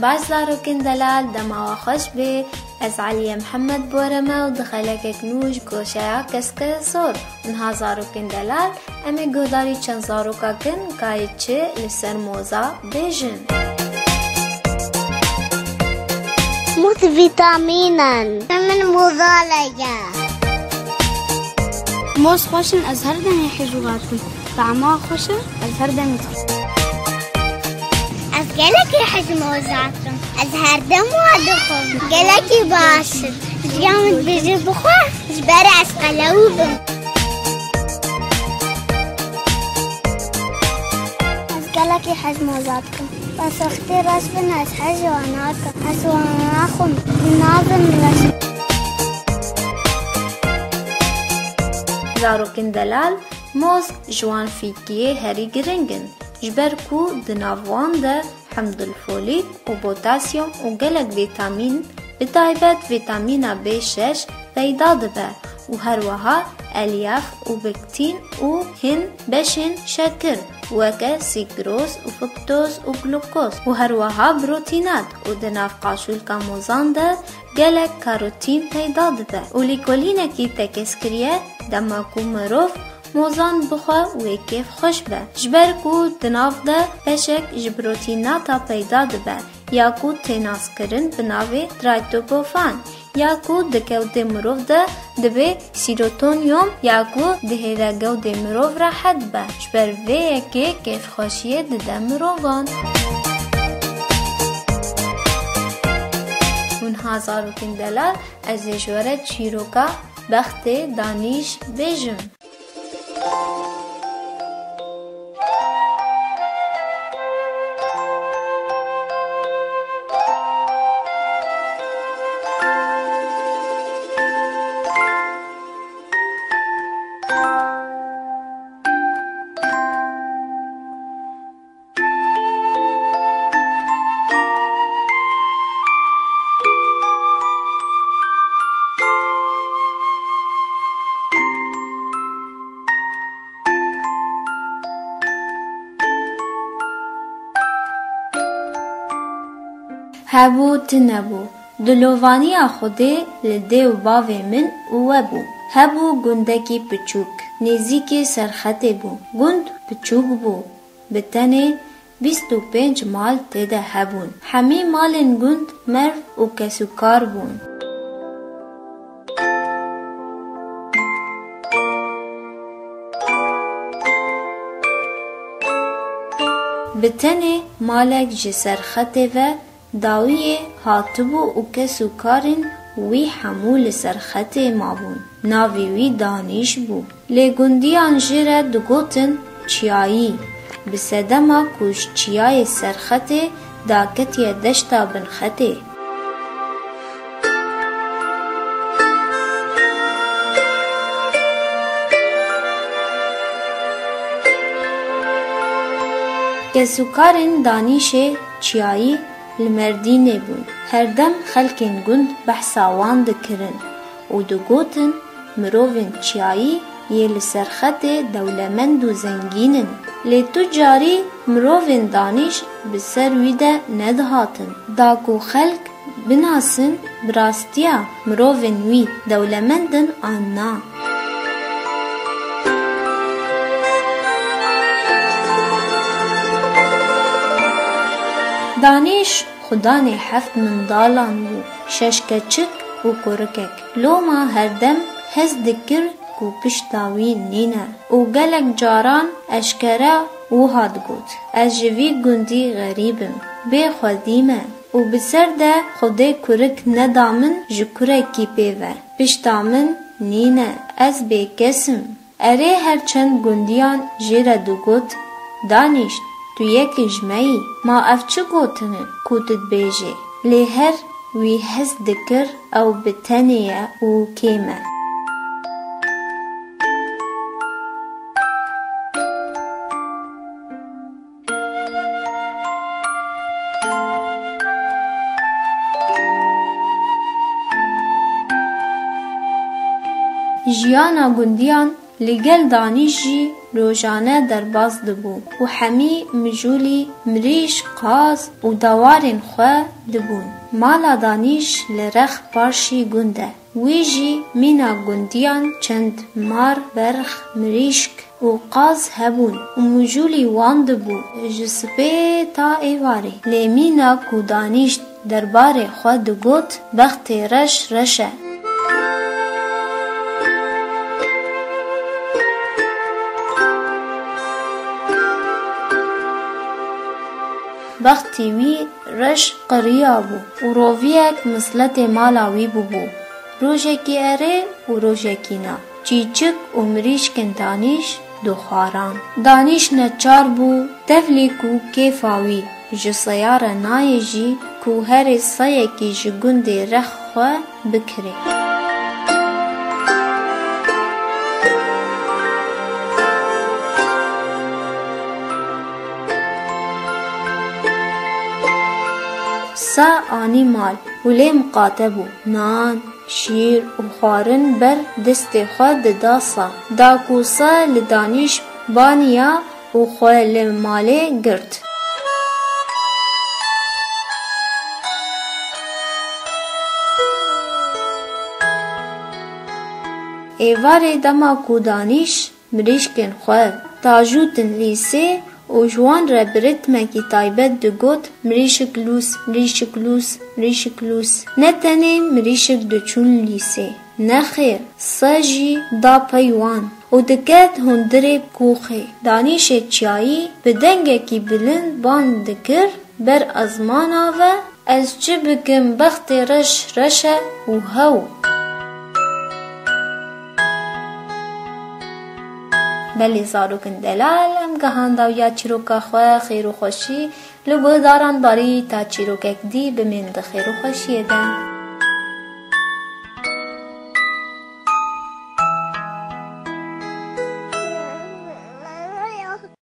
باش زاروكن دلال دما خوش به از علی محمد بورمه و دخلک کنوش گوشه کسکه سور انها زاروکن دلال امی گوداری چند زاروکا کن که چه لسر موزا بیجن موز ویتامینن من موزا لگه موز خوشن از هر دمی حجوغاتن طعمها خوشه از هر دمی از گلکی حجموزاتن از هر دم وادخم گلکی باشد جامد بجي بخواه جباري از قلوبم از گلکی حجموزاتكم بس اختي رسبن از حجواناتكم از واناخم ناظم رسم زاروکن دلال موز جوان فیکیه هری گرنگن جبر کو دناوان ده حمض الفولیک و پوتاسیوم و گلک ویتامین بتایبت ویتامین B6 پیدا دبه و هر وها الیاف و بکتین و هن بشن شکر وکه سیکروز و فکتوز و گلوکوز و هر وها بروتینات و دناف قاشول کاموزان ده گلک کاروتین پیدا دبه و لیکولینه کی تکسکریه دماکو مروف موزان بخوا و کیف خوش به جبر کو دناف ده پشک جبروتیناتا پیدا دبه یا کو تناس کرن بناوی ترایتوپوفان یا کو دکوت مروف ده دبه سیروتونیوم یا کو دهیده گود مروف راحت به جبر وی که کیف خوشیه ده مروفان اونها زاروکن دلال از جوره چیروکا بخت دانیش بیجم هبو تنبو دلووانی خوده لده و باوی من اوه بو هبو گندکی پچوک نزیک سرخطه بو گند پچوک بو بتنه 25 مال تده هبون همی مالن گند مرف و کسوکار بون بتنه مالک جسر خطه و داویه هاتبو و کسو کارن وی حمول سرخط مابون ناوی وی دانیش بو لگندیان جره دگوتن چیایی بسدما کوش چیای سرخط داکتی دشتا بنخطه کسو کارن دانیش چیایی المردینه بون هر دم خلکن گند بحثاوان دکرن و دگوتن مروفن چیایی یه لسرخط دولمند و زنگینن لی تجاری مروفن دانش بسر ویده ندهاتن داکو خلک بناسن براستیا مروفن وی دولمندن آنا دانش خدانه هفت مندالان بو شش کچک و کرکک لوما هر دم هز دکر کو پشتاوی نینه و گلک جاران اشکره و هاد گوت از جوی گندی غریبم بی خودیمه و بسر ده خوده کرک ندامن جکره کی پیوه پشتامن نینه از بی کسم اره هرچند گندیان جیره دو گوت دانشت تو یک جمعی ما افچه گوتنه کوتت بیجه لی هر وی هز دکر او بتنیه و کیمه جیانا گندیان لگل دانیشی روجانه درباز دبو و همی مجولی مریش قاز و دوارین خواه دبون. مالا دانیش لرخ پارشی گنده ویجی مینا گندیان چند مار برخ مریشک و قاز هبون و مجولی واند بو جسپه تا ایواری لیمینا کو دانیش درباره خود گوت بخت رش رشه. وقتی وی رش قریا بو و روویک مسلت مالاوی بو روژکی اره و روژکی نا چیچک و مریشکن دانیش دو خاران دانیش نچار بو تفلی کو کیفاوی جسیار نای جی کو هر سایکی جگند رخ خواه بکره. سا آنی مال ولی مقاتبو نان شیر و خارن بر دست خود داسا دا کوسا لدانیش بانیا و خواه لماله گرد. ایوار دما کو دانیش مریشکن خواه تاجوتن لیسه و جوان را برتمکی تایبت دگوت مریشک لوس مریشک لوس مریشک لوس نه تنه مریشک دچون لیسه نه خیر ساجی دا پیوان و دکت هندره کوخه دانیش چایی بدنگه کی بلند بان دکر بر ازمانا و از چه بکم بخت رش رشه و هو بلی زاروکن دلال ام گهاندا یا چیروکا خواه خیر و خوشی لگو داران باری تا چیروکک دی بمند خیر و خوشی دن.